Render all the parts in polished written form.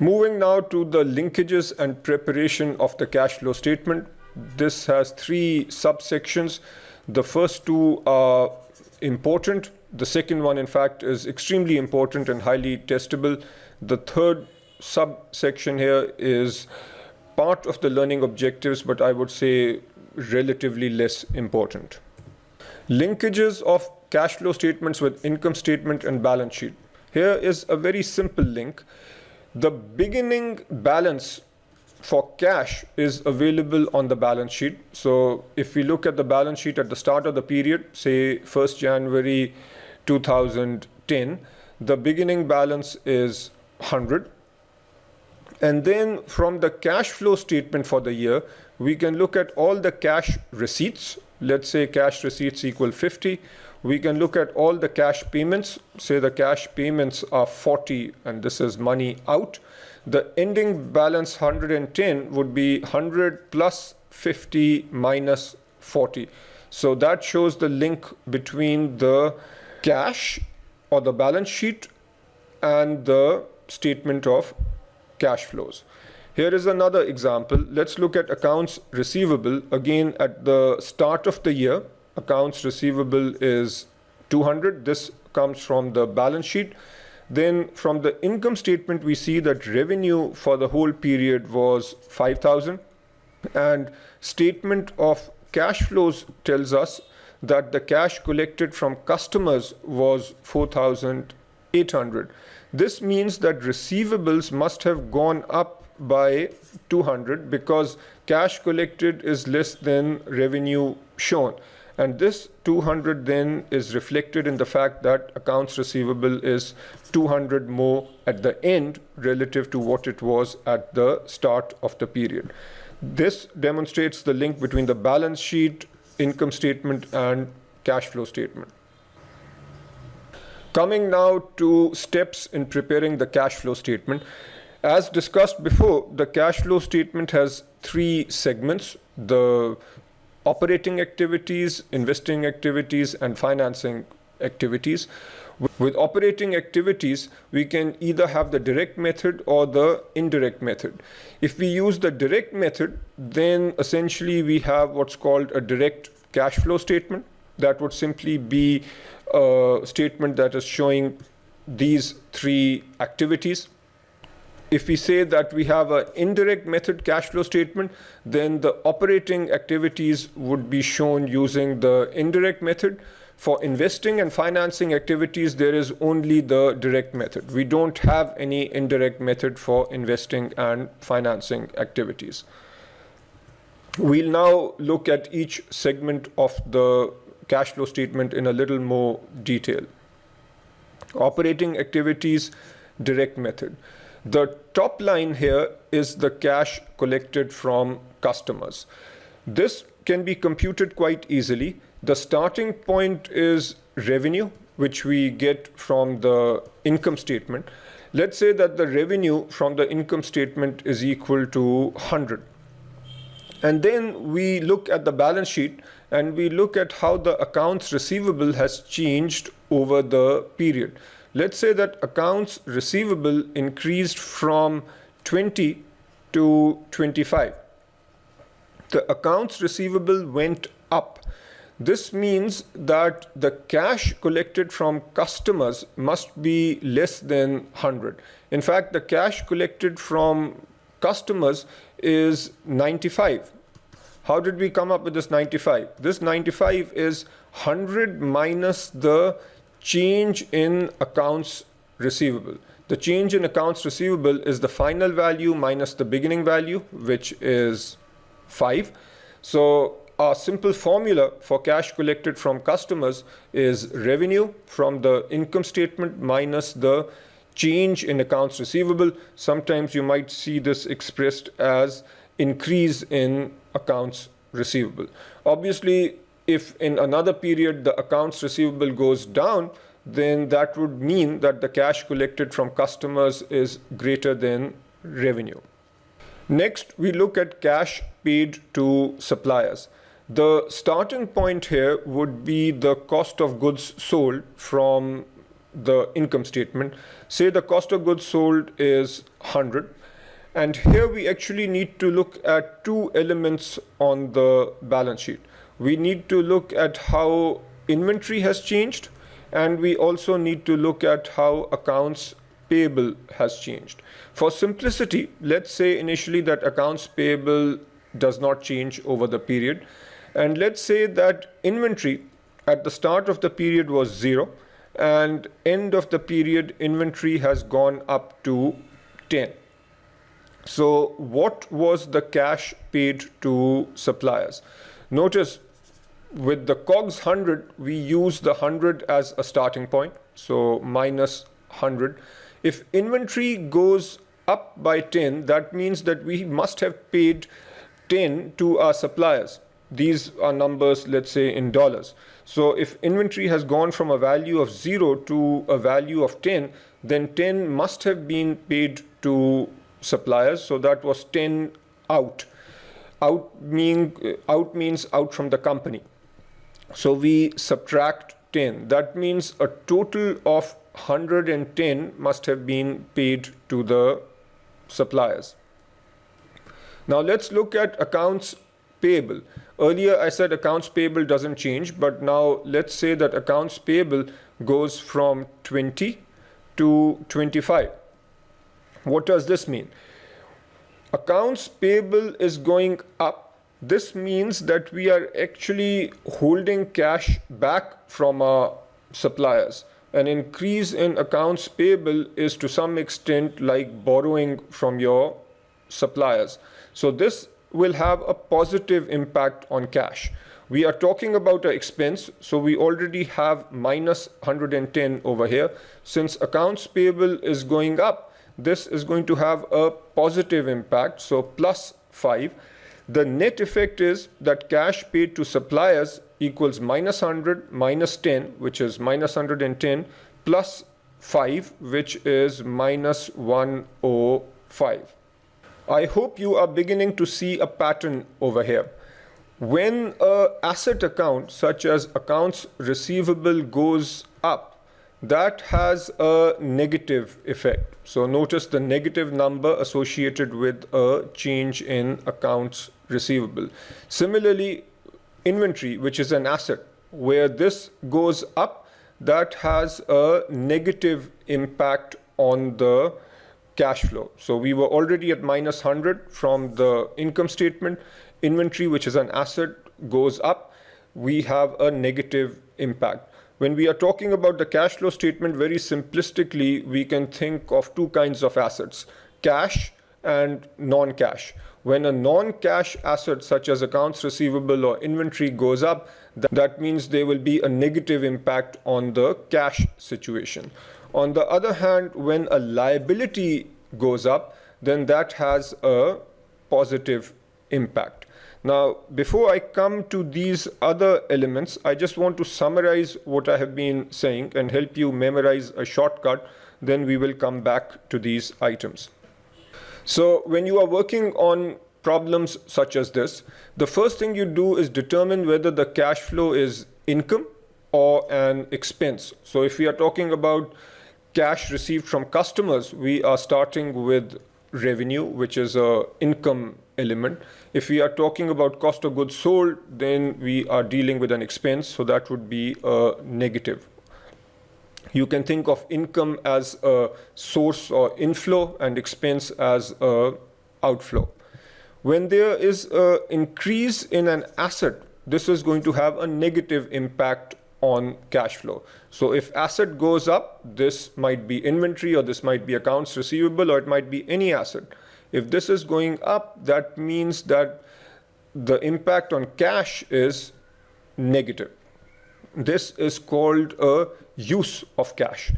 Moving now to the linkages and preparation of the cash flow statement. This has three subsections. The first two are important. The second one, in fact, is extremely important and highly testable. The third subsection here is part of the learning objectives, but I would say relatively less important. Linkages of cash flow statements with income statement and balance sheet. Here is a very simple link. The beginning balance for cash is available on the balance sheet. So if we look at the balance sheet at the start of the period, say 1st January 2010, the beginning balance is 100. And then from the cash flow statement for the year, we can look at all the cash receipts. Let's say cash receipts equal 50. We can look at all the cash payments. Say the cash payments are 40 and this is money out. The ending balance 110 would be 100 plus 50 minus 40. So that shows the link between the cash or the balance sheet and the statement of cash flows. Here is another example. Let's look at accounts receivable. Again, at the start of the year, accounts receivable is 200. This comes from the balance sheet. Then from the income statement, we see that revenue for the whole period was 5,000. And statement of cash flows tells us that the cash collected from customers was 4,800. This means that receivables must have gone up by 200 because cash collected is less than revenue shown. And this 200 then is reflected in the fact that accounts receivable is 200 more at the end relative to what it was at the start of the period. This demonstrates the link between the balance sheet, income statement, and cash flow statement. Coming now to steps in preparing the cash flow statement. As discussed before, the cash flow statement has three segments: the operating activities, investing activities, and financing activities. With operating activities, we can either have the direct method or the indirect method. If we use the direct method, then essentially we have what's called a direct cash flow statement. That would simply be a statement that is showing these three activities. If we say that we have an indirect method cash flow statement, then the operating activities would be shown using the indirect method. For investing and financing activities, there is only the direct method. We don't have any indirect method for investing and financing activities. We'll now look at each segment of the cash flow statement in a little more detail. Operating activities, direct method. The top line here is the cash collected from customers. This can be computed quite easily. The starting point is revenue, which we get from the income statement. Let's say that the revenue from the income statement is equal to 100. And then we look at the balance sheet and we look at how the accounts receivable has changed over the period. Let's say that accounts receivable increased from 20 to 25. The accounts receivable went up. This means that the cash collected from customers must be less than 100. In fact, the cash collected from customers is 95. How did we come up with this 95? This 95 is 100 minus the change in accounts receivable. The change in accounts receivable is the final value minus the beginning value, which is 5. So our simple formula for cash collected from customers is revenue from the income statement minus the change in accounts receivable. Sometimes you might see this expressed as increase in accounts receivable. Obviously, if in another period the accounts receivable goes down, then that would mean that the cash collected from customers is greater than revenue. Next, we look at cash paid to suppliers. The starting point here would be the cost of goods sold from the income statement. Say the cost of goods sold is 100. And here we actually need to look at two elements on the balance sheet. We need to look at how inventory has changed, and we also need to look at how accounts payable has changed. For simplicity, let's say initially that accounts payable does not change over the period. And let's say that inventory at the start of the period was 0, and end of the period inventory has gone up to 10. So what was the cash paid to suppliers? Notice with the COGS 100, we use the 100 as a starting point, so minus 100. If inventory goes up by 10, that means that we must have paid 10 to our suppliers. These are numbers, let's say, in dollars. So if inventory has gone from a value of 0 to a value of 10, then 10 must have been paid to suppliers. So that was 10 out. Out means out from the company. So we subtract 10. That means a total of 110 must have been paid to the suppliers. Now let's look at accounts payable. Earlier I said accounts payable doesn't change, but now let's say that accounts payable goes from 20 to 25. What does this mean? Accounts payable is going up. This means that we are actually holding cash back from our suppliers. An increase in accounts payable is to some extent like borrowing from your suppliers. So this will have a positive impact on cash. We are talking about an expense, so we already have minus 110 over here. Since accounts payable is going up, this is going to have a positive impact, so plus 5. The net effect is that cash paid to suppliers equals minus 100 minus 10, which is minus 110, plus 5, which is minus 105. I hope you are beginning to see a pattern over here. When an asset account such as accounts receivable goes up, that has a negative effect. So notice the negative number associated with a change in accounts receivable. Similarly, inventory, which is an asset, where this goes up, that has a negative impact on the cash flow. So we were already at minus 100 from the income statement. Inventory, which is an asset, goes up. We have a negative impact. When we are talking about the cash flow statement, very simplistically, we can think of two kinds of assets, cash and non-cash. When a non-cash asset such as accounts receivable or inventory goes up, that means there will be a negative impact on the cash situation. On the other hand, when a liability goes up, then that has a positive impact. Now, before I come to these other elements, I just want to summarize what I have been saying and help you memorize a shortcut. Then we will come back to these items. So when you are working on problems such as this, the first thing you do is determine whether the cash flow is income or an expense. So if we are talking about cash received from customers, we are starting with revenue, which is an income element. If we are talking about cost of goods sold, then we are dealing with an expense, so that would be a negative. You can think of income as a source or inflow and expense as a outflow. When there is an increase in an asset, this is going to have a negative impact on cash flow. So if asset goes up, this might be inventory, or this might be accounts receivable, or it might be any asset. If this is going up, that means that the impact on cash is negative. This is called a use of cash.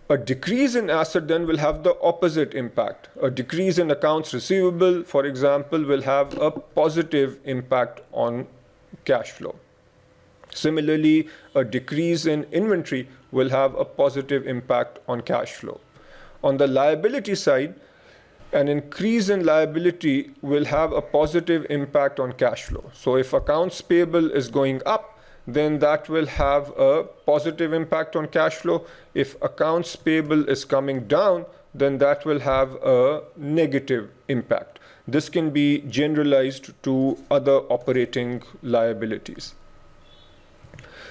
A decrease in asset then will have the opposite impact. A decrease in accounts receivable, for example, will have a positive impact on cash flow. Similarly, a decrease in inventory will have a positive impact on cash flow. On the liability side, an increase in liability will have a positive impact on cash flow. So if accounts payable is going up, then that will have a positive impact on cash flow. If accounts payable is coming down, then that will have a negative impact. This can be generalized to other operating liabilities.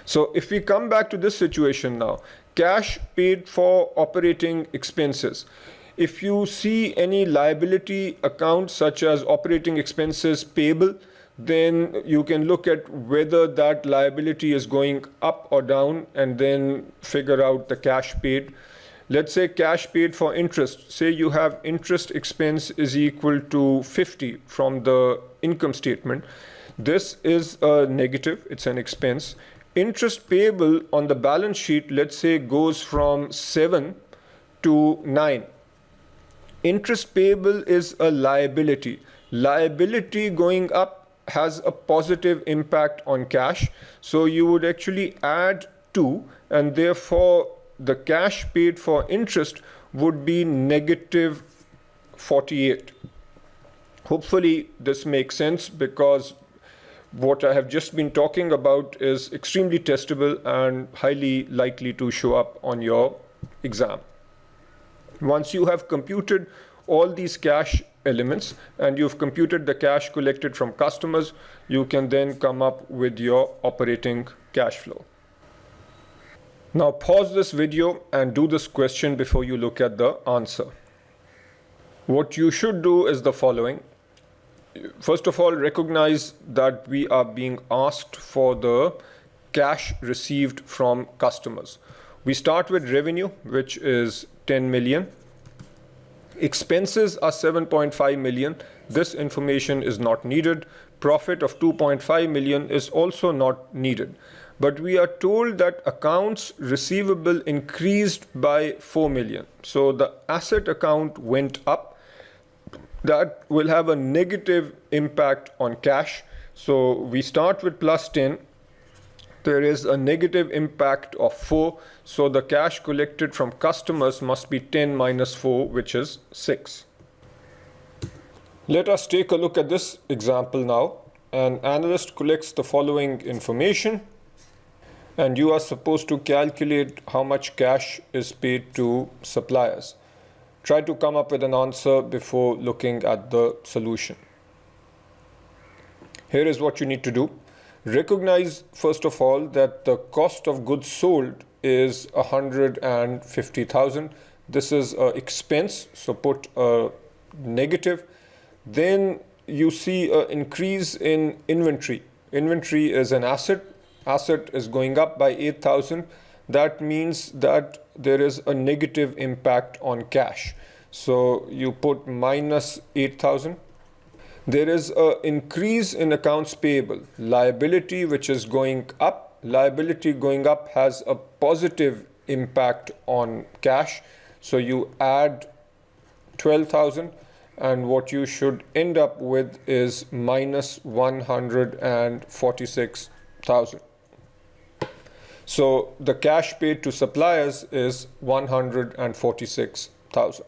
So if we come back to this situation now, cash paid for operating expenses. If you see any liability account such as operating expenses payable, then you can look at whether that liability is going up or down and then figure out the cash paid. Let's say cash paid for interest. Say you have interest expense is equal to 50 from the income statement. This is a negative, it's an expense. Interest payable on the balance sheet, let's say, goes from 7 to 9. Interest payable is a liability. Liability going up has a positive impact on cash. So you would actually add 2, and therefore the cash paid for interest would be negative 48. Hopefully this makes sense, because what I have just been talking about is extremely testable and highly likely to show up on your exam. Once you have computed all these cash elements and you've computed the cash collected from customers, you can then come up with your operating cash flow. Now pause this video and do this question before you look at the answer. What you should do is the following. First of all, recognize that we are being asked for the cash received from customers. We start with revenue, which is 10 million. Expenses are 7.5 million. This information is not needed. Profit of 2.5 million is also not needed. But we are told that accounts receivable increased by 4 million. So the asset account went up. That will have a negative impact on cash. So we start with plus 10. There is a negative impact of 4. So the cash collected from customers must be 10 minus 4, which is 6. Let us take a look at this example now. An analyst collects the following information, and you are supposed to calculate how much cash is paid to suppliers. Try to come up with an answer before looking at the solution. Here is what you need to do. Recognize, first of all, that the cost of goods sold is 150,000. This is an expense, so put a negative. Then you see an increase in inventory. Inventory is an asset. Asset is going up by 8,000. That means that there is a negative impact on cash. So you put minus 8,000. There is an increase in accounts payable. Liability, which is going up. Liability going up has a positive impact on cash. So you add 12,000, and what you should end up with is minus 146,000. So the cash paid to suppliers is 146,000.